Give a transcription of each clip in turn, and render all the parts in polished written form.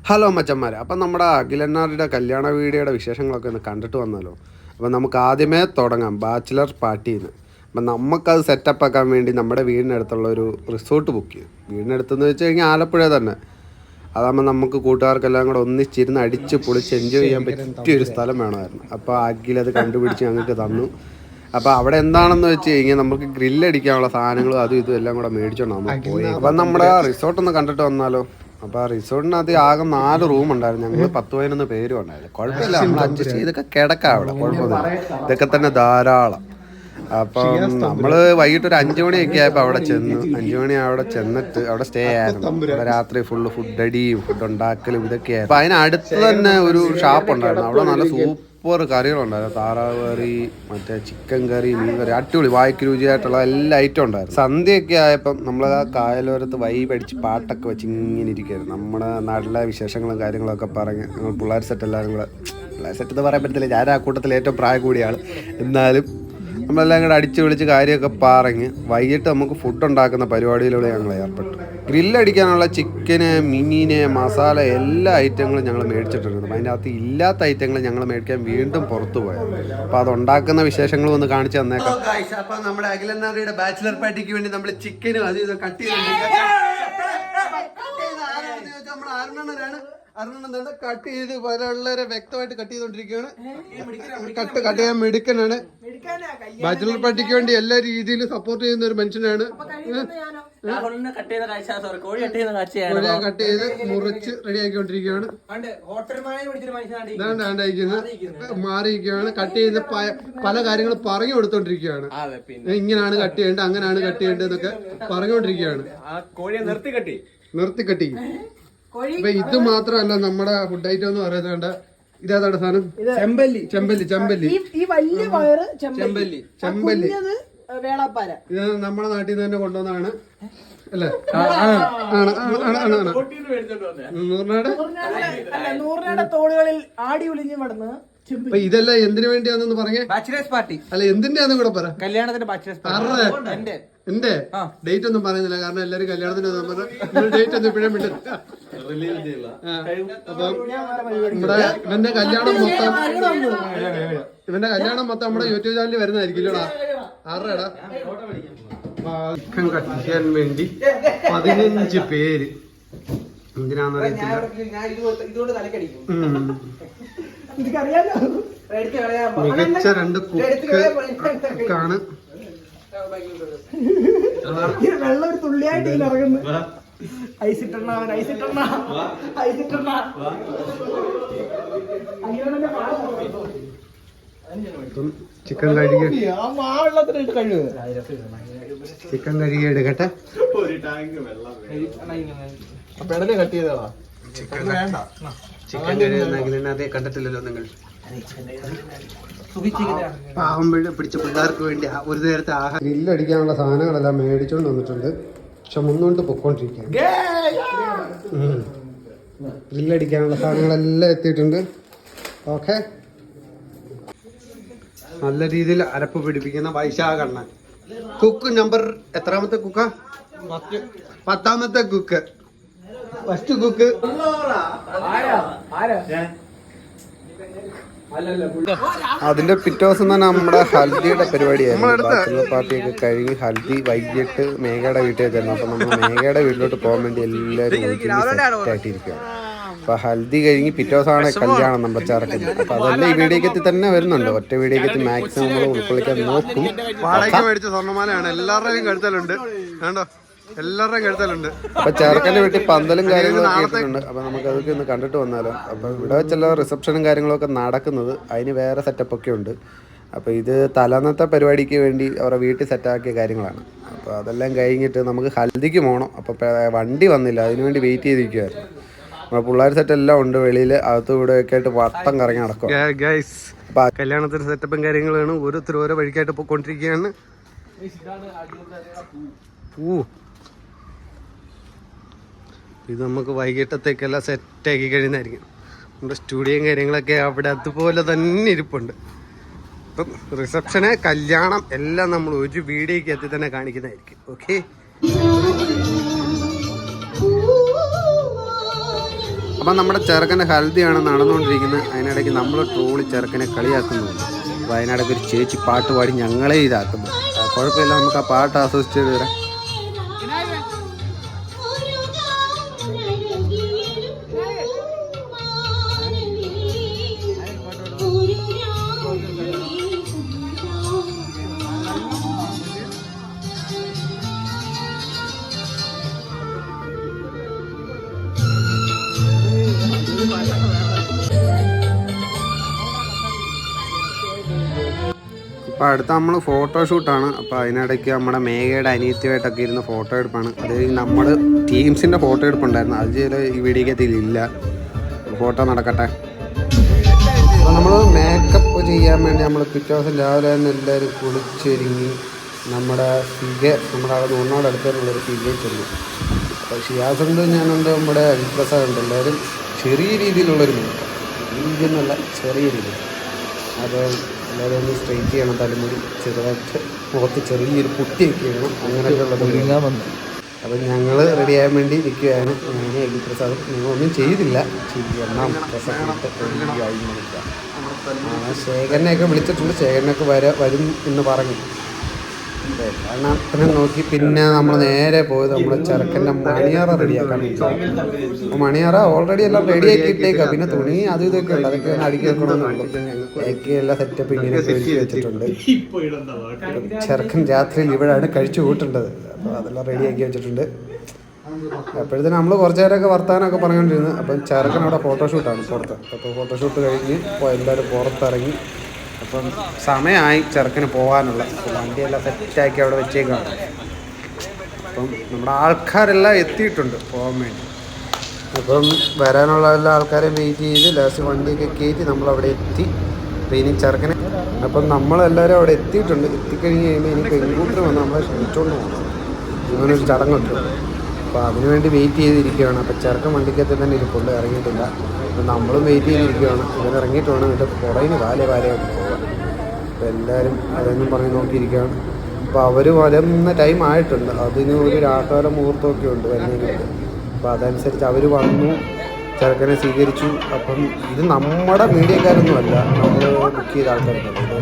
Hello മച്ചന്മാരെ, അപ്പം നമ്മുടെ അഖിലന്നാരുടെ കല്യാണ വീഡിയോയുടെ വിശേഷങ്ങളൊക്കെ ഒന്ന് കണ്ടിട്ട് വന്നാലോ. അപ്പം നമുക്ക് ആദ്യമേ തുടങ്ങാം ബാച്ചിലർ പാർട്ടിയിൽ നിന്ന്. അപ്പം നമുക്കത് സെറ്റപ്പ് ആക്കാൻ വേണ്ടി നമ്മുടെ വീടിനടുത്തുള്ള ഒരു റിസോർട്ട് ബുക്ക് ചെയ്തു. വീടിനടുത്തെന്ന് വെച്ച് കഴിഞ്ഞാൽ ആലപ്പുഴ തന്നെ. അതാകുമ്പോൾ നമുക്ക് കൂട്ടുകാർക്കെല്ലാം കൂടെ ഒന്നിച്ചിരുന്ന് അടിച്ച് പൊളിച്ച് എൻജോയ് ചെയ്യാൻ പറ്റിയൊരു സ്ഥലം വേണമായിരുന്നു. അപ്പോൾ അഖിലത് കണ്ടുപിടിച്ച് ഞങ്ങൾക്ക് തന്നു. അപ്പോൾ അവിടെ എന്താണെന്ന് വെച്ച് കഴിഞ്ഞാൽ നമുക്ക് ഗ്രില്ലടിക്കാനുള്ള സാധനങ്ങളും അതും ഇതും എല്ലാം കൂടെ മേടിച്ചോണ്ട് നമ്മൾ പോയി. അപ്പം നമ്മുടെ റിസോർട്ടൊന്ന് കണ്ടിട്ട് വന്നാലോ. അപ്പോൾ ആ റിസോർട്ടിനകത്ത് ആകെ 4 റൂം ഉണ്ടായിരുന്നു. ഞങ്ങൾ 10-11 പേരും ഉണ്ടായിരുന്നു. കുഴപ്പമില്ല, നമ്മൾ അഡ്ജസ്റ്റ് ചെയ്തൊക്കെ കിടക്കാം അവിടെ, കുഴപ്പമൊന്നുമില്ല. ഇതൊക്കെ തന്നെ ധാരാളം. അപ്പം നമ്മൾ വൈകിട്ട് ഒരു 5 മണിയൊക്കെ ആയപ്പോൾ അവിടെ ചെന്നു. 5 മണി അവിടെ ചെന്നിട്ട് അവിടെ സ്റ്റേ ആയിരുന്നു. അവിടെ രാത്രി ഫുള്ള് ഫുഡ് അടിയും ഫുഡ് ഉണ്ടാക്കലും ഇതൊക്കെയായിരുന്നു. അപ്പം അതിനടുത്ത് തന്നെ ഒരു ഷാപ്പ് ഉണ്ടായിരുന്നു. അവിടെ നല്ല സൂപ്പർ കറികളുണ്ടായിരുന്നു. താറാവ് കറി, മറ്റേ ചിക്കൻ കറി, മീൻ കറി, അടിപൊളി വായ്ക്ക് രുചിയായിട്ടുള്ള എല്ലാ ഐറ്റം ഉണ്ടായിരുന്നു. സന്ധ്യയൊക്കെ ആയപ്പം നമ്മൾ ആ കായലോരത്ത് വൈബടിച്ച് പാട്ടൊക്കെ വെച്ച് ഇങ്ങനെ ഇരിക്കുകയായിരുന്നു. നമ്മുടെ നാട്ടിലെ വിശേഷങ്ങളും കാര്യങ്ങളൊക്കെ പറഞ്ഞ് ഞങ്ങൾ പിള്ളേർ സെറ്റ് എല്ലാവരും കൂടെ, പിള്ളേർ സെറ്റ് എന്ന് പറയാൻ പറ്റത്തില്ല, ഞാൻ ആ കൂട്ടത്തിൽ ഏറ്റവും പ്രായം കൂടിയ ആൾ, എന്നാലും നമ്മളെല്ലാം കൂടെ അടിച്ച് വിളിച്ച് കാര്യമൊക്കെ പറഞ്ഞ് വൈകിട്ട് നമുക്ക് ഫുഡ് ഉണ്ടാക്കുന്ന പരിപാടിയിലൂടെ ഞങ്ങൾ ഏർപ്പെട്ടു. ഗ്രില്ലടിക്കാനുള്ള ചിക്കന്, മീന്, മസാല എല്ലാ ഐറ്റങ്ങളും ഞങ്ങൾ മേടിച്ചിട്ടുണ്ട്. അപ്പം അതിൻ്റെ അകത്ത് ഇല്ലാത്ത ഐറ്റങ്ങൾ ഞങ്ങൾ മേടിക്കാൻ വീണ്ടും പുറത്തു പോയത്. അപ്പോൾ അതുണ്ടാക്കുന്ന വിശേഷങ്ങളും ഒന്ന് കാണിച്ചു തന്നേക്കാം. അപ്പം നമ്മുടെ അഖിലന്നാരുടെ ബാച്ചിലർ പാർട്ടിക്ക് വേണ്ടി നമ്മൾ ചിക്കനും അത് ഇത് കട്ട് അരുണ കട്ട് ചെയ്ത് വളരെ വ്യക്തമായിട്ട് കട്ട് ചെയ്തോണ്ടിരിക്കുകയാണ്. കട്ട് ചെയ്യാൻ മിടുക്കനാണ്. ബാച്ചിലർ പാർട്ടിക്ക് വേണ്ടി എല്ലാ രീതിയിലും സപ്പോർട്ട് ചെയ്യുന്ന ഒരു മനുഷ്യനാണ്. കട്ട് ചെയ്ത് മുറിച്ച് റെഡി ആക്കിക്കൊണ്ടിരിക്കുകയാണ്. മാറിയിരിക്കുകയാണ്. കട്ട് ചെയ്ത് പല കാര്യങ്ങളും പറഞ്ഞു കൊടുത്തോണ്ടിരിക്കുകയാണ്. ഇങ്ങനെയാണ് കട്ട് ചെയ്യേണ്ടത്, അങ്ങനെയാണ് കട്ട് ചെയ്യേണ്ടത് എന്നൊക്കെ പറഞ്ഞുകൊണ്ടിരിക്കുകയാണ്. നിർത്തി കട്ടി. അപ്പൊ ഇത് മാത്രമല്ല നമ്മുടെ ഫുഡ് ഐറ്റം എന്ന് പറയുന്നത്. ഇതേതാണ് സാധനം? ചെമ്പല്ലി. ഇത് നമ്മുടെ നാട്ടിൽ നിന്ന് തന്നെ കൊണ്ടുവന്നതാണ് അല്ലേ? നൂറിനാട് തോടുകളിൽ ആടി ഒളിഞ്ഞു നടന്ന്. അപ്പൊ ഇതെല്ലാം എന്തിനു വേണ്ടിയാണെന്ന് പറഞ്ഞേ? ബാച്ചിലേഴ്സ് പാർട്ടി അല്ല, എന്തിന്റെയാന്ന് കൂടെ പറ. കല്യാണത്തിന്റെ ബാച്ചിലേഴ്സ്. എന്റെ ഡേറ്റ് ഒന്നും പറയുന്നില്ല, കാരണം എല്ലാരും കല്യാണത്തിന് ഡേറ്റ് ഒന്നും ഇപ്പോഴും വിട്ടില്ല. അപ്പം നമ്മുടെ ഇവന്റെ കല്യാണം മൊത്തം നമ്മുടെ യൂട്യൂബ് ചാനലിൽ വരുന്നതായിരിക്കില്ലടാ. ആറടാ കട്ടിക്കാൻ വേണ്ടി 15 പേര്. എന്തിനാന്ന് അറിയത്തില്ല. മികച്ച 2 കുക്കാണ്. വെള്ളം ഒരു തുള്ളിയായിട്ട് ഇറങ്ങുന്നു. ചിക്കൻ കഴുകി എടുക്കട്ടെ. ചിക്കൻ കഴുകുന്നതിനകത്തെ കണ്ടിട്ടില്ലല്ലോ നിങ്ങൾ. പാവം പിടിച്ച പിള്ളേർക്ക് വേണ്ടി ഒരു നേരത്തെ ആഹാരം. ഗ്രില്ലടിക്കാനുള്ള സാധനങ്ങളെല്ലാം മേടിച്ചോണ്ട് വന്നിട്ടുണ്ട്. പക്ഷെ മുന്നോട്ട് പൊക്കോണ്ടിരിക്കുകയാണ്. ഗ്രില്ലടിക്കാനുള്ള സാധനങ്ങളെല്ലാം എത്തിയിട്ടുണ്ട്. ഓക്കെ, നല്ല രീതിയിൽ അരപ്പ് പിടിപ്പിക്കുന്ന വൈശാഖണ്ണൻ. കുക്ക് നമ്പർ എത്രാമത്തെ കുക്കാ? 10ാമത്തെ കുക്ക്. First cook. അതിന്റെ പിറ്റേ ദിവസം തന്നെ നമ്മുടെ ഹൽദിയുടെ പരിപാടിയായിരുന്നു. ബാച്ചിലർ പാർട്ടിയൊക്കെ കഴിഞ്ഞ് ഹൽദി വൈകിട്ട് മേഘയുടെ വീട്ടിൽ ചെന്നു. അപ്പൊ നമ്മൾ മേഘയുടെ വീട്ടിലോട്ട് പോകാൻ വേണ്ടി എല്ലാവരും സെറ്റായിട്ടിരിക്കുകയാണ്. അപ്പൊ ഹൽദി കഴിഞ്ഞ് പിറ്റേ ദിവസമാണ് കല്യാണം നമ്മുടെ ചെറുക്കന്. അപ്പൊ അതെല്ലാം ഈ വീഡിയോക്കത്തിൽ തന്നെ വരുന്നുണ്ട്. ഒറ്റ വീഡിയോക്കത്തിൽ മാക്സിമം നമ്മൾ ഉൾക്കൊള്ളിക്കാൻ നോക്കും. മേടിച്ച സ്വർണ്ണമാലയാണ് എല്ലാവരുടെയും കഴുത്തലുണ്ട്, കണ്ടോ? എല്ലാവരുടെയും കഴുത്തലുണ്ട്. അപ്പൊ ചെറുക്കന്റെ വീട്ടിൽ പന്തലും കാര്യങ്ങളൊക്കെ ഇട്ടിട്ടുണ്ട്. അപ്പൊ നമുക്ക് അതൊക്കെ ഒന്ന് കണ്ടിട്ട് വന്നാലോ. അപ്പൊ ഇവിടെ വെച്ചുള്ള റിസപ്ഷനും കാര്യങ്ങളൊക്കെ നടക്കുന്നത്, അതിന് വേറെ സെറ്റപ്പ് ഒക്കെ ഉണ്ട്. അപ്പോൾ ഇത് തലേന്നത്തെ പരിപാടിക്ക് വേണ്ടി അവരുടെ വീട്ടിൽ സെറ്റാക്കിയ കാര്യങ്ങളാണ്. അപ്പോൾ അതെല്ലാം കഴിഞ്ഞിട്ട് നമുക്ക് ഹൽദിക്ക് പോകണം. അപ്പോൾ വണ്ടി വന്നില്ല, അതിനുവേണ്ടി വെയിറ്റ് ചെയ്തിരിക്കുമായിരുന്നു. നമ്മുടെ പിള്ളേർ സെറ്റ് എല്ലാം ഉണ്ട് വെളിയിൽ, അകത്തും ഇവിടെ ഒക്കെ ആയിട്ട് വട്ടം കറങ്ങി നടക്കും. അപ്പോൾ കല്യാണത്തിന് സെറ്റപ്പും കാര്യങ്ങളാണ്. ഓരോരുത്തർ ഓരോ വഴിക്കായിട്ട് പോയിക്കൊണ്ടിരിക്കുകയാണ്. ഇത് നമുക്ക് വൈകിട്ടത്തേക്കെല്ലാം സെറ്റാക്കി കഴിയുന്നതായിരിക്കും. നമ്മുടെ സ്റ്റുഡിയോയും കാര്യങ്ങളൊക്കെ അവിടെ അതുപോലെ തന്നെ ഇരിപ്പുണ്ട്. ഇപ്പം റിസപ്ഷന്, കല്യാണം എല്ലാം നമ്മൾ ഒരു വീഡിയോയ്ക്ക് എത്തി തന്നെ കാണിക്കുന്നതായിരിക്കും. ഓക്കെ, അപ്പം നമ്മുടെ ചെറുക്കൻ്റെ ഹൽദിയാണ് നടന്നുകൊണ്ടിരിക്കുന്നത്. അതിനിടയ്ക്ക് നമ്മൾ ട്രോളി ചെറുക്കനെ കളിയാക്കുന്നുണ്ട്. അപ്പോൾ അതിനിടയ്ക്ക് ഒരു ചേച്ചി പാട്ട് പാടി ഞങ്ങളെ ഇതാക്കുന്നു. കുഴപ്പമില്ല, നമുക്ക് ആ പാട്ട് ആസ്വദിച്ചിട്ട് വരാം. അപ്പോൾ അടുത്ത നമ്മൾ ഫോട്ടോഷൂട്ടാണ്. അപ്പോൾ അതിനിടയ്ക്ക് നമ്മുടെ മേഘയുടെ അനിയത്തിയായിട്ടൊക്കെ ഇരുന്ന് ഫോട്ടോ എടുപ്പാണ്. അത് കഴിഞ്ഞ് നമ്മൾ ടീംസിൻ്റെ ഫോട്ടോ എടുപ്പുണ്ടായിരുന്നു. അത് ചില ഈ വീഡിയോക്കകത്തിലില്ല. ഫോട്ടോ നടക്കട്ടെ. അപ്പോൾ നമ്മൾ മേക്കപ്പ് ചെയ്യാൻ വേണ്ടി നമ്മൾ പിറ്റേ ദിവസം രാവിലെ തന്നെ എല്ലാവരും കുളിച്ചൊരുങ്ങി നമ്മുടെ അവിടെ ഒന്നോടടുത്തുള്ളൊരു ഫിഗയെ ചെല്ലും. അപ്പോൾ ഷിയാസുണ്ട്, ഞാനുണ്ട്, നമ്മുടെ അൽപ്രസാദുണ്ട്. എല്ലാവരും ചെറിയ രീതിയിലുള്ളൊരു രീതിയെന്നല്ല, ചെറിയ രീതിയിൽ. അപ്പോൾ എല്ലാവരും ഒന്ന് സ്ട്രെയിറ്റ് ചെയ്യണം, തലമുടി ചെറുതായിട്ട് മുഖത്ത് ചെറിയൊരു പുട്ടിയൊക്കെ ചെയ്യണം. അങ്ങനെയൊക്കെയുള്ളത് ഒരുങ്ങാൻ വന്നു. അപ്പം ഞങ്ങൾ റെഡി ആകാൻ വേണ്ടി നിൽക്കുകയാണ്. ഞാൻ അൽപ്രസാദും ഞങ്ങളൊന്നും ചെയ്തില്ല. ചെയ്യണം, ശേഖരനെയൊക്കെ വിളിച്ചിട്ടുണ്ട്. ശേഖരനൊക്കെ വരും എന്ന് പറഞ്ഞു. കാരണം നോക്കി പിന്നെ നമ്മൾ നേരെ പോയത് നമ്മുടെ ചെറുക്കൻ്റെ മണിയാറ റെഡിയാക്കാൻ വേണ്ടി. അപ്പോൾ മണിയാറ ഓൾറെഡി എല്ലാം റെഡിയാക്കി ഇട്ടേക്കാം. പിന്നെ തുണി അതും ഇതൊക്കെ ഉണ്ട്, അതൊക്കെ ഒന്ന് അടുക്കി വെക്കണമെന്നുള്ളൂ. ബാക്കി എല്ലാ സെറ്റപ്പ് ഇങ്ങനെയൊക്കെ ഒരുക്കി വെച്ചിട്ടുണ്ട്. ചെറുക്കൻ രാത്രിയിൽ ഇവിടെയാണ് കഴിച്ചു കൂട്ടേണ്ടത്. അപ്പോൾ അതെല്ലാം റെഡിയാക്കി വെച്ചിട്ടുണ്ട്. അപ്പോഴത്തേനും നമ്മൾ കുറച്ച് നേരമൊക്കെ വർത്താനമൊക്കെ പറഞ്ഞുകൊണ്ടിരുന്നു. അപ്പം ചെറുക്കൻ അവിടെ ഫോട്ടോഷൂട്ടാണ് പുറത്ത്. അപ്പോൾ ഫോട്ടോഷൂട്ട് കഴിഞ്ഞ് ഇപ്പോൾ എല്ലാവരും പുറത്തിറങ്ങി. അപ്പം സമയമായി ചെറുക്കന് പോകാനുള്ള. വണ്ടിയെല്ലാം സെറ്റാക്കി അവിടെ വെച്ചേക്കാണ്. അപ്പം നമ്മുടെ ആൾക്കാരെല്ലാം എത്തിയിട്ടുണ്ട് പോകാൻ വേണ്ടി. അപ്പം വരാനുള്ള എല്ലാ ആൾക്കാരെയും വെയിറ്റ് ചെയ്ത് ലാസ്റ്റ് വണ്ടിയൊക്കെ കയറ്റി നമ്മളവിടെ എത്തി. ട്രെയിനിങ് ചെറുക്കനെ. അപ്പം നമ്മളെല്ലാവരും അവിടെ എത്തിയിട്ടുണ്ട്. എത്തിക്കഴിഞ്ഞ് കഴിയുമ്പോൾ ഇനി പെൺകൂട്ടർ വന്ന് നമ്മളെ ക്ഷണിച്ചുകൊണ്ട് പോകണം. അങ്ങനൊരു ചടങ്ങുണ്ട്. അപ്പോൾ അതിനുവേണ്ടി വെയിറ്റ് ചെയ്തിരിക്കുകയാണ്. അപ്പോൾ ചെറുക്കൻ വണ്ടിക്കകത്ത് തന്നെ ഇരിപ്പുണ്ട്, ഇറങ്ങിയിട്ടില്ല. അപ്പം നമ്മളും വെയിറ്റ് ചെയ്തിരിക്കുകയാണ്. ഇവൻ ഇറങ്ങിയിട്ട് വേണം എന്നിട്ട് പുറകിന് വാലയായിട്ട് പോകാൻ. അപ്പോൾ എല്ലാവരും അതൊന്നും പറഞ്ഞ് നോക്കിയിരിക്കുകയാണ്. അപ്പോൾ അവർ വരുന്ന ടൈം ആയിട്ടുണ്ട്. അതിന് ഒരു രാത്കാല മുഹൂർത്തമൊക്കെ ഉണ്ട് വരുന്നതിനൊക്കെ. അപ്പോൾ അതനുസരിച്ച് അവർ വന്നു, ചെറുക്കനെ സ്വീകരിച്ചു. അപ്പം ഇത് നമ്മുടെ മീഡിയക്കാരൊന്നും അല്ല, നമ്മൾ ബുക്ക് ചെയ്ത ആൾക്കാരൊന്നും ഇത്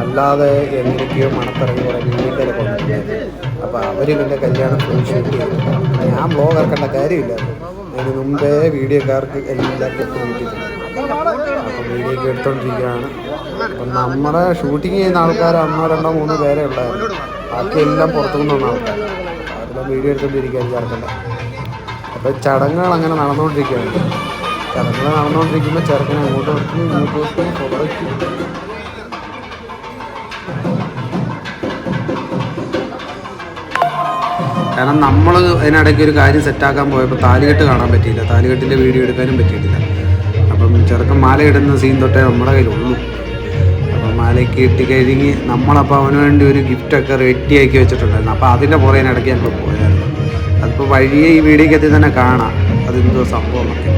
അല്ലാതെ എങ്ങനെയൊക്കെയോ മണത്തിറങ്ങി കുറേ മീഡിയക്കാരൊക്കെ വന്നിട്ടുണ്ടായിരുന്നു. അപ്പോൾ അവർ ഇതിൻ്റെ കല്യാണം ഫുൾ ഷൂട്ട് ചെയ്തു. ഞാൻ ബ്ലോഗ് ഇറക്കേണ്ട കാര്യമില്ല. അതിന് മുമ്പേ വീഡിയോക്കാർക്ക് എല്ലാവർക്കും കിട്ടിയിട്ടുണ്ട്. അപ്പം വീഡിയോയൊക്കെ എടുത്തുകൊണ്ടിരിക്കുകയാണ്. അപ്പം നമ്മുടെ ഷൂട്ടിങ് ചെയ്യുന്ന ആൾക്കാർ 1, 2, 3 പേരെ ഉണ്ടായിരുന്നു. ബാക്കി എല്ലാം പുറത്തു നിന്നുള്ള ആൾക്കാർ. അവരെല്ലാം വീഡിയോ എടുത്തുകൊണ്ടിരിക്കുകയാണ് ചേർക്കേണ്ടത്. അപ്പോൾ ചടങ്ങുകൾ അങ്ങനെ നടന്നുകൊണ്ടിരിക്കുകയാണ്. ചടങ്ങുകൾ നടന്നുകൊണ്ടിരിക്കുമ്പോൾ ചെറുക്കനെ അങ്ങോട്ട് വെക്കും, ഇങ്ങോട്ട് വെക്കും, പുറയ്ക്കും. കാരണം നമ്മൾ അതിനിടയ്ക്ക് ഒരു കാര്യം സെറ്റാക്കാൻ പോയപ്പോൾ താലികെട്ട് കാണാൻ പറ്റിയില്ല. താലികെട്ടിൻ്റെ വീഡിയോ എടുക്കാനും പറ്റിയിട്ടില്ല. അപ്പം ചെറുക്കൻ മാല ഇടുന്ന സീൻ തൊട്ടേ നമ്മുടെ കയ്യിലുള്ളൂ. അപ്പം മാലയ്ക്ക് ഇട്ടിക്കഴിഞ്ഞ് നമ്മളപ്പോൾ അവന് വേണ്ടി ഒരു ഗിഫ്റ്റൊക്കെ റെഡിയാക്കി വെച്ചിട്ടുണ്ടായിരുന്നു. അപ്പോൾ അതിൻ്റെ പുറകിനിടയ്ക്ക് ഞങ്ങൾ പോയായിരുന്നു. അതിപ്പോൾ വഴിയെ ഈ വീഡിയോക്കകത്ത് തന്നെ കാണാം അതെന്തോ സംഭവമൊക്കെ.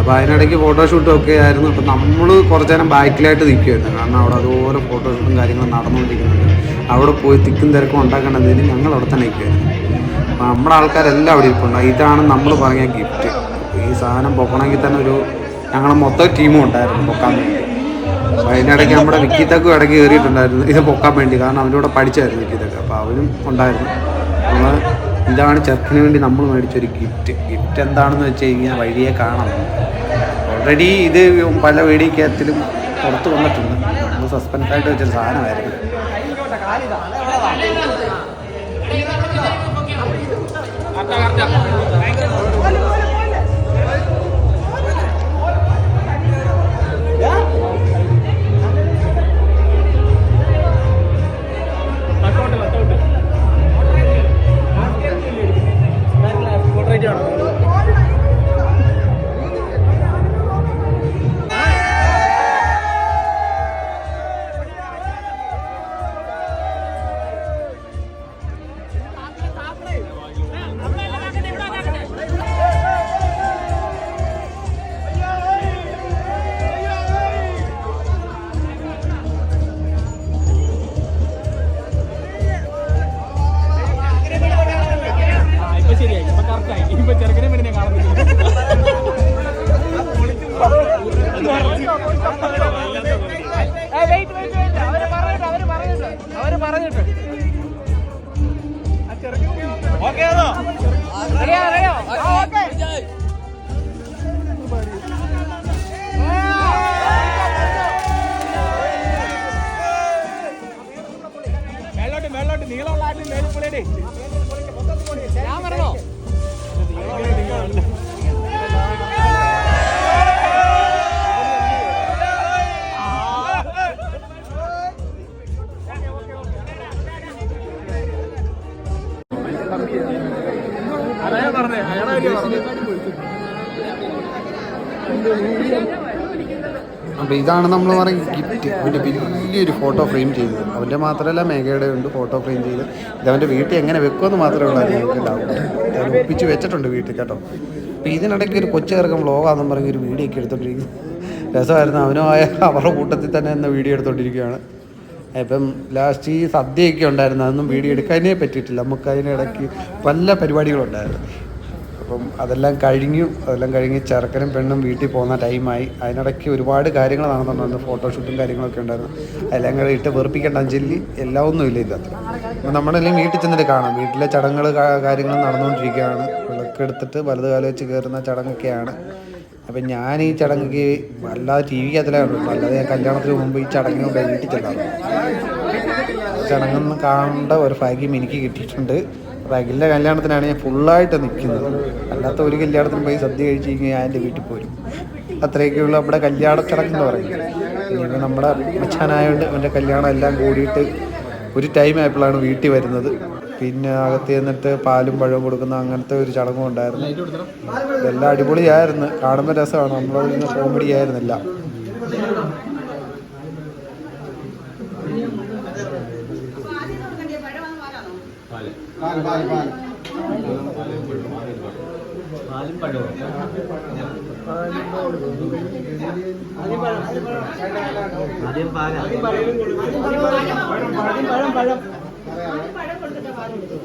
അപ്പോൾ അതിനിടയ്ക്ക് ഫോട്ടോഷൂട്ടും ഒക്കെ ആയിരുന്നു. അപ്പോൾ നമ്മൾ കുറച്ച് നേരം ബാക്കിലായിട്ട് നിൽക്കുമായിരുന്നു. കാരണം അവിടെ അതുപോലെ ഫോട്ടോഷൂട്ടും കാര്യങ്ങളും നടന്നുകൊണ്ടിരിക്കുന്നുണ്ട്. അവിടെ പോയി തിക്കും തിരക്കും ഉണ്ടാക്കേണ്ടതിന് ഞങ്ങൾ അവിടെ തന്നെ നിൽക്കുമായിരുന്നു. അപ്പോൾ നമ്മുടെ ആൾക്കാരെല്ലാം അവിടെ ഇരിപ്പുണ്ട്. ഇതാണ് നമ്മൾ പറഞ്ഞ ഗിഫ്റ്റ്. ഈ സാധനം പൊക്കണമെങ്കിൽ തന്നെ ഞങ്ങൾ മൊത്തം ടീമും ഉണ്ടായിരുന്നു പൊക്കാൻ വേണ്ടി. അപ്പോൾ അതിനിടയ്ക്ക് നമ്മുടെ വിക്കിത്തക്കും ഇടയ്ക്ക് കയറിയിട്ടുണ്ടായിരുന്നു ഇത് പൊക്കാൻ വേണ്ടി. കാരണം അവൻ്റെ കൂടെ പഠിച്ചായിരുന്നു വിക്കിത്തക്ക്. അപ്പോൾ അവനും ഉണ്ടായിരുന്നു. നമ്മൾ ഇതാണ് ചെറുക്കിന് വേണ്ടി നമ്മൾ മേടിച്ചൊരു ഗിഫ്റ്റ് എന്താണെന്ന് വെച്ച് കഴിഞ്ഞാൽ വഴിയെ കാണാം. ഓൾറെഡി ഇത് പല വീഡിയോക്കകത്തിലും പുറത്ത് വന്നിട്ടുണ്ട്. നമ്മൾ സസ്പെൻസായിട്ട് വെച്ചൊരു സാധനമായിരുന്നു. അപ്പോൾ ഇതാണ് നമ്മൾ പറയുന്ന ഗിഫ്റ്റ്. അവൻ്റെ വലിയൊരു ഫോട്ടോ ഫ്രെയിം ചെയ്തത്. അവൻ്റെ മാത്രമല്ല മേഘയുടെ ഉണ്ട് ഫോട്ടോ ഫ്രെയിം ചെയ്ത്. ഇതവൻ്റെ വീട്ടിൽ എങ്ങനെ വെക്കുമെന്ന് മാത്രമേ ഉള്ളായിരുന്നു എനിക്ക് ഡൗട്ട്. ഞാൻ ഒപ്പിച്ച് വെച്ചിട്ടുണ്ട് വീട്ടിൽ കേട്ടോ. അപ്പോൾ ഇതിനിടയ്ക്ക് ഒരു കൊച്ചു ചേർക്കം വ്ളോഗാണെന്നും പറഞ്ഞ് ഒരു വീഡിയോ ഒക്കെ എടുത്തോണ്ടിരിക്കുന്നു. രസമായിരുന്നു. അവനുമായ അവരുടെ കൂട്ടത്തിൽ തന്നെ എന്ന വീഡിയോ എടുത്തോണ്ടിരിക്കുകയാണ്. ഇപ്പം ലാസ്റ്റ് ഈ സദ്യയൊക്കെ ഉണ്ടായിരുന്നു. അതൊന്നും വീഡിയോ എടുക്കാനേ പറ്റിയിട്ടില്ല. നമുക്ക് അതിനിടയ്ക്ക് പല പരിപാടികളുണ്ടായിരുന്നു. അപ്പം അതെല്ലാം കഴിഞ്ഞ് ചെറുക്കനും പെണ്ണും വീട്ടിൽ പോകുന്ന ടൈമായി. അതിനിടയ്ക്ക് ഒരുപാട് കാര്യങ്ങൾ നടന്നിട്ടുണ്ടായിരുന്നു. ഫോട്ടോഷൂട്ടും കാര്യങ്ങളൊക്കെ ഉണ്ടായിരുന്നു. എല്ലാം കൂടെ ഇട്ട് വെറുപ്പിക്കേണ്ട അഞ്ചലി എല്ലാം ഒന്നും ഇല്ല ഇതിനകത്ത്. അപ്പം നമ്മളെല്ലാം വീട്ടിൽ ചെന്നിട്ട് കാണാം. വീട്ടിലെ ചടങ്ങുകൾ കാര്യങ്ങൾ നടന്നുകൊണ്ടിരിക്കുകയാണ്. വിളക്കെടുത്തിട്ട് വലത് കാലം വെച്ച് കയറുന്ന ചടങ്ങൊക്കെയാണ്. അപ്പം ഞാൻ ഈ ചടങ്ങ് അല്ലാതെ ടി വിക്കകത്തിലാണ് കണ്ടിട്ടുണ്ട്. അല്ലാതെ ഞാൻ കല്യാണത്തിന് മുമ്പ് ഈ ചടങ്ങിന് മുമ്പ് വീട്ടിൽ ചെല്ലാറുണ്ട്. ചടങ്ങൊന്നും കാണേണ്ട ഒരു ഭാഗ്യം എനിക്ക് കിട്ടിയിട്ടുണ്ട്. അപ്പോൾ അഖിലിൻ്റെ കല്യാണത്തിനാണ് ഞാൻ ഫുള്ളായിട്ട് നിൽക്കുന്നത്. അല്ലാത്ത ഒരു കല്യാണത്തിന് പോയി സദ്യ കഴിച്ച് കഴിഞ്ഞാൽ ഞാൻ എൻ്റെ വീട്ടിൽ പോരും. അത്രയൊക്കെയുള്ള നമ്മുടെ കല്യാണ ചടങ്ങെന്ന് പറയുന്നത്. ഇനിയിപ്പോൾ നമ്മുടെ മച്ചാനായതുകൊണ്ട് എൻ്റെ കല്യാണം എല്ലാം കൂടിയിട്ട് ഒരു ടൈം ആയപ്പോഴാണ് വീട്ടിൽ വരുന്നത്. പിന്നെ അകത്ത് ചെന്നിട്ട് പാലും പഴവും കൊടുക്കുന്ന അങ്ങനത്തെ ഒരു ചടങ്ങും ഉണ്ടായിരുന്നു. ഇതെല്ലാം അടിപൊളിയായിരുന്നു. കാണുമ്പോൾ രസമാണ്. നമ്മളതിന് കോമഡി ആയിരുന്നില്ല.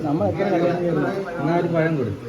നമ്മൾ എത്ര കല്യാണം ചെയ്യുന്നു അങ്ങനെ ഒരു പഴം കൊടുക്കും.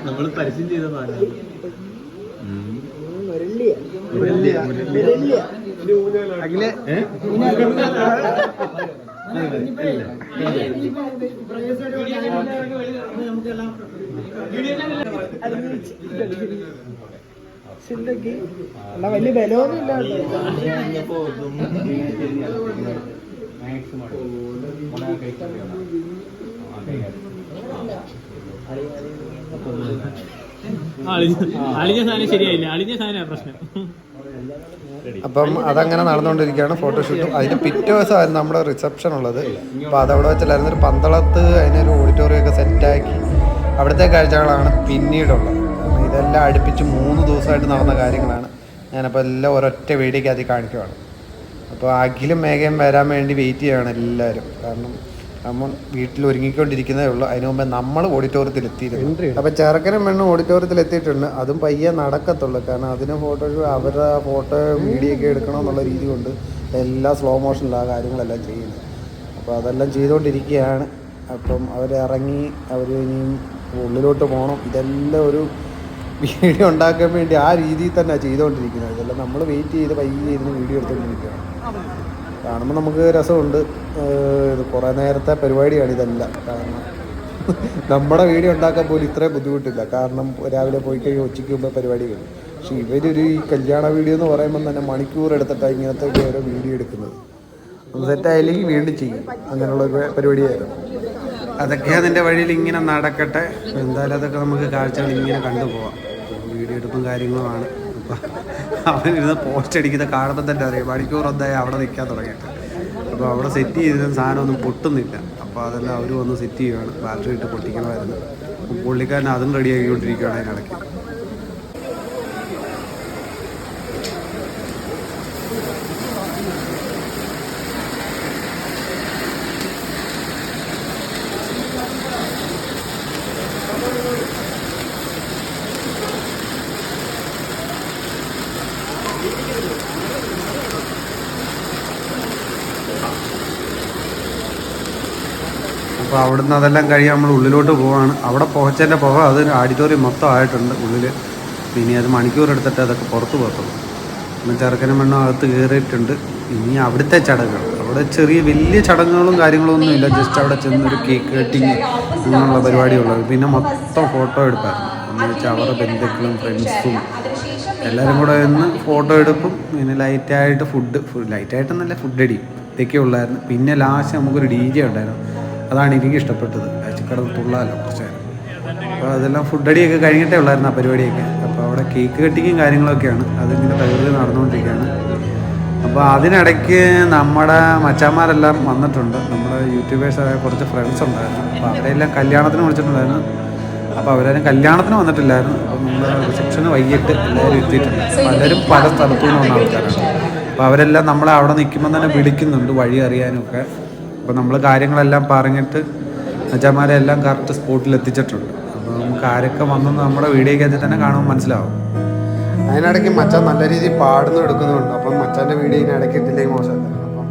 നമ്മൾ പരസ്യം ചെയ്ത അഖിലെ വലിയ ബലമൊന്നും ഇല്ലാട്ടോ. അളിഞ്ഞ സാധനം ശരിയായില്ല. അളിഞ്ഞ സാധനമാണ് പ്രശ്നം. അപ്പം അതങ്ങനെ നടന്നുകൊണ്ടിരിക്കുകയാണ് ഫോട്ടോഷൂട്ടും. അതിന് പിറ്റേ ദിവസമായിരുന്നു നമ്മുടെ റിസപ്ഷൻ ഉള്ളത്. അപ്പോൾ അതവിടെ വെച്ചില്ലായിരുന്നു ഒരു പന്തളത്ത് അതിനൊരു ഓഡിറ്റോറിയം ഒക്കെ സെറ്റാക്കി അവിടുത്തെ കാഴ്ചകളാണ് പിന്നീടുള്ളത്. കാരണം ഇതെല്ലാം അടുപ്പിച്ച് 3 ദിവസമായിട്ട് നടന്ന കാര്യങ്ങളാണ്. ഞാനപ്പോൾ എല്ലാം ഒരൊറ്റ വീഡിയോക്കകത്ത് കാണിക്കുവാണ്. അപ്പോൾ അഖിലും മേഘയും വരാൻ വേണ്ടി വെയിറ്റ് ചെയ്യുകയാണ് എല്ലാവരും. കാരണം നമ്മൾ വീട്ടിൽ ഒരുങ്ങിക്കൊണ്ടിരിക്കുന്നതേ ഉള്ളൂ. അതിന് മുമ്പേ നമ്മൾ ഓഡിറ്റോറിയത്തിൽ എത്തിയിരുന്നു. അപ്പോൾ ചെറുക്കനും പെണ്ണും ഓഡിറ്റോറിയത്തിൽ എത്തിയിട്ടുണ്ട്. അതും പയ്യെ നടക്കത്തുള്ളൂ. കാരണം അതിന് അവരുടെ ഫോട്ടോ വീഡിയോ ഒക്കെ എടുക്കണമെന്നുള്ള രീതി കൊണ്ട് എല്ലാം സ്ലോ മോഷനിലാണ് കാര്യങ്ങളെല്ലാം ചെയ്യുന്നത്. അപ്പോൾ അതെല്ലാം ചെയ്തുകൊണ്ടിരിക്കുകയാണ്. അപ്പം അവരിറങ്ങി അവർ ഇനിയും ഉള്ളിലോട്ട് പോകണം. ഇതെല്ലാം ഒരു വീഡിയോ ഉണ്ടാക്കാൻ വേണ്ടി ആ രീതിയിൽ തന്നെ ചെയ്തുകൊണ്ടിരിക്കുന്നത്. ഇതെല്ലാം നമ്മൾ വെയിറ്റ് ചെയ്ത് പയ്യെ ഇരുന്ന് വീഡിയോ എടുത്തുകൊണ്ടിരിക്കുകയാണ്. കാണുമ്പോൾ നമുക്ക് രസമുണ്ട്. ഇത് കുറേ നേരത്തെ പരിപാടിയാണ് ഇതെല്ലാം. കാരണം നമ്മുടെ വീഡിയോ ഉണ്ടാക്കാൻ പോലും ഇത്രയും ബുദ്ധിമുട്ടില്ല. കാരണം രാവിലെ പോയി കഴിഞ്ഞാൽ ഉച്ചയ്ക്ക് മുമ്പ് പരിപാടികൾ. പക്ഷേ ഇവരൊരു ഈ കല്യാണ വീഡിയോ എന്ന് പറയുമ്പോൾ തന്നെ മണിക്കൂർ എടുത്തിട്ടാണ് ഇങ്ങനത്തെ ഓരോ വീഡിയോ എടുക്കുന്നത്. ഒന്ന് സെറ്റായില്ലെങ്കിൽ വീണ്ടും ചെയ്യും. അങ്ങനെയുള്ള ഒരു പരിപാടിയായിരുന്നു. അതൊക്കെ അതിൻ്റെ വഴിയിൽ ഇങ്ങനെ നടക്കട്ടെ. എന്തായാലും അതൊക്കെ നമുക്ക് കാഴ്ചകൾ ഇങ്ങനെ കണ്ടുപോവാം. വീഡിയോ എടുപ്പും കാര്യങ്ങളുമാണ്. അപ്പം അവനിരുന്ന് പോസ്റ്റ് അടിക്കുന്ന കാണുമ്പോൾ തന്നെ അറിയാം മണിക്കൂർ എന്തായാലും അവിടെ നിൽക്കാൻ തുടങ്ങിയിട്ട്. അപ്പോൾ അവിടെ സെറ്റ് ചെയ്തിരുന്ന സാധനമൊന്നും പൊട്ടുന്നില്ല. അപ്പോൾ അതെല്ലാം അവർ വന്ന് സെറ്റ് ചെയ്യുകയാണ്. ബാറ്ററി ഇട്ട് പൊട്ടിക്കണമായിരുന്നു. പുള്ളിക്കാരൻ അതും റെഡിയാക്കിക്കൊണ്ടിരിക്കുകയാണ് അതിനിടയ്ക്ക്. അപ്പോൾ അവിടുന്ന് അതെല്ലാം കഴിഞ്ഞ് നമ്മൾ ഉള്ളിലോട്ട് പോവാണ്. അവിടെ പുകച്ചതിൻ്റെ പുക അത് ഓഡിറ്റോറിയം മൊത്തം ആയിട്ടുണ്ട് ഉള്ളിൽ. ഇനി അത് മണിക്കൂർ എടുത്തിട്ട് അതൊക്കെ പുറത്ത് പോകത്തുള്ളൂ. പിന്നെ ചെറുക്കനും പെണ്ണും അകത്ത് കയറിയിട്ടുണ്ട്. ഇനി അവിടുത്തെ ചടങ്ങുകൾ, അവിടെ ചെറിയ വലിയ ചടങ്ങുകളും കാര്യങ്ങളും ഒന്നുമില്ല. ജസ്റ്റ് അവിടെ ചെന്നൊരു കേക്ക് കട്ടിങ് അങ്ങനെയുള്ള പരിപാടിയുള്ളത്. പിന്നെ മൊത്തം ഫോട്ടോ എടുപ്പായിരുന്നു. എന്ന് വെച്ചാൽ അവരുടെ ബന്ധുക്കളും ഫ്രണ്ട്സും എല്ലാവരും കൂടെ നിന്ന് ഫോട്ടോ എടുപ്പും പിന്നെ ലൈറ്റായിട്ട് ലൈറ്റായിട്ടെന്നല്ല ഫുഡ് അടി ഇതൊക്കെ ഉള്ളായിരുന്നു. പിന്നെ ലാസ്റ്റ് നമുക്കൊരു DJ ഉണ്ടായിരുന്നു. അതാണ് എനിക്ക് ഇഷ്ടപ്പെട്ടത്. ചിക്കടന്ന് തുള്ളാലോ കുറച്ച് നേരം. അപ്പോൾ അതെല്ലാം ഫുഡ് അടിയൊക്കെ കഴിഞ്ഞിട്ടേ ഉള്ളായിരുന്നു ആ പരിപാടിയൊക്കെ. അപ്പോൾ അവിടെ കേക്ക് കട്ടിങ്ങും കാര്യങ്ങളൊക്കെയാണ്, അതിങ്ങനെ തകർത്ത് നടന്നുകൊണ്ടിരിക്കുകയാണ്. അപ്പോൾ അതിനിടയ്ക്ക് നമ്മുടെ മച്ചാന്മാരെല്ലാം വന്നിട്ടുണ്ട്. നമ്മുടെ യൂട്യൂബേഴ്സായ കുറച്ച് ഫ്രണ്ട്സ് ഉണ്ടായിരുന്നു. അപ്പോൾ അവരെല്ലാം കല്യാണത്തിന് വിളിച്ചിട്ടുണ്ടായിരുന്നു. അപ്പോൾ അവരാരും കല്യാണത്തിന് വന്നിട്ടില്ലായിരുന്നു. അപ്പം നമ്മുടെ റിസപ്ഷന് വൈകിട്ട് എല്ലാവരും എത്തിയിട്ടുണ്ട്. പലരും പല സ്ഥലത്തു നിന്ന് വന്ന ആൾക്കാരാണ്. അപ്പോൾ അവരെല്ലാം നമ്മളെ അവിടെ നിൽക്കുമ്പോൾ തന്നെ വിളിക്കുന്നുണ്ട് വഴി അറിയാനൊക്കെ. അപ്പോൾ നമ്മൾ കാര്യങ്ങളെല്ലാം പറഞ്ഞിട്ട് മച്ചാന്മാരെ എല്ലാം കറക്റ്റ് സ്പോട്ടിൽ എത്തിച്ചിട്ടുണ്ട്. അപ്പോൾ നമുക്ക് ആരൊക്കെ വന്നെന്ന് നമ്മുടെ വീഡിയോക്കകത്ത് തന്നെ കാണുമ്പോൾ മനസ്സിലാവും. അതിനിടയ്ക്ക് മച്ചാൻ നല്ല രീതിയിൽ പാടുന്നു എടുക്കുന്നുണ്ട്. അപ്പം മച്ചാൻ്റെ വീഡിയോ ഇതിന് ഇടയ്ക്ക് ഇട്ടില്ലെങ്കിൽ മോശമല്ല. അപ്പം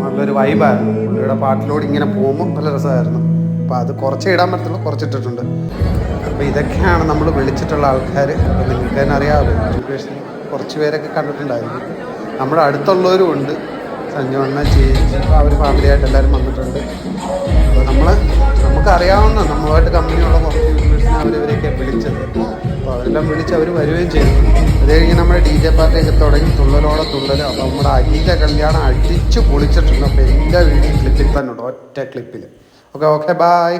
നല്ലൊരു വൈബായിരുന്നു. പുള്ളിയുടെ പാട്ടിലൂടെ ഇങ്ങനെ പോകുമ്പോൾ നല്ല രസമായിരുന്നു. അപ്പോൾ അത് കുറച്ച് ഇടാൻ പറ്റത്തുള്ളൂ, കുറച്ചിട്ടിട്ടുണ്ട്. അപ്പോൾ ഇതൊക്കെയാണ് നമ്മൾ വിളിച്ചിട്ടുള്ള ആൾക്കാർ. അപ്പോൾ നിങ്ങൾക്ക് തന്നെ അറിയാമല്ലോ, യൂട്യൂബേഴ്സിൽ കുറച്ച് പേരൊക്കെ കണ്ടിട്ടുണ്ടായിരുന്നു. നമ്മുടെ അടുത്തുള്ളവരും ഉണ്ട്. സഞ്ജുവണ്ണ ചേച്ചി അവർ ഫാമിലിയായിട്ട് എല്ലാവരും വന്നിട്ടുണ്ട്. അപ്പോൾ നമുക്കറിയാവുന്ന നമ്മളുമായിട്ട് കമ്പനിയുള്ള കുറച്ച് യൂട്യൂബേഴ്സിനെ അവരവരെയൊക്കെ വിളിച്ചത്. അപ്പോൾ അവരെല്ലാം വിളിച്ച് അവർ വരികയും ചെയ്തു. അത് കഴിഞ്ഞ് നമ്മുടെ DJ പാർട്ടിയൊക്കെ തുടങ്ങി തുള്ളലോടെ തുള്ളൽ. അപ്പോൾ നമ്മുടെ അഖിലിൻ്റെ കല്യാണം അടിച്ച് പൊളിച്ചിട്ടുണ്ട്. അപ്പോൾ എല്ലാ വീഡിയോ ക്ലിപ്പിൽ തന്നെ ഉണ്ട്, ഒറ്റ ക്ലിപ്പിൽ. Okay bye.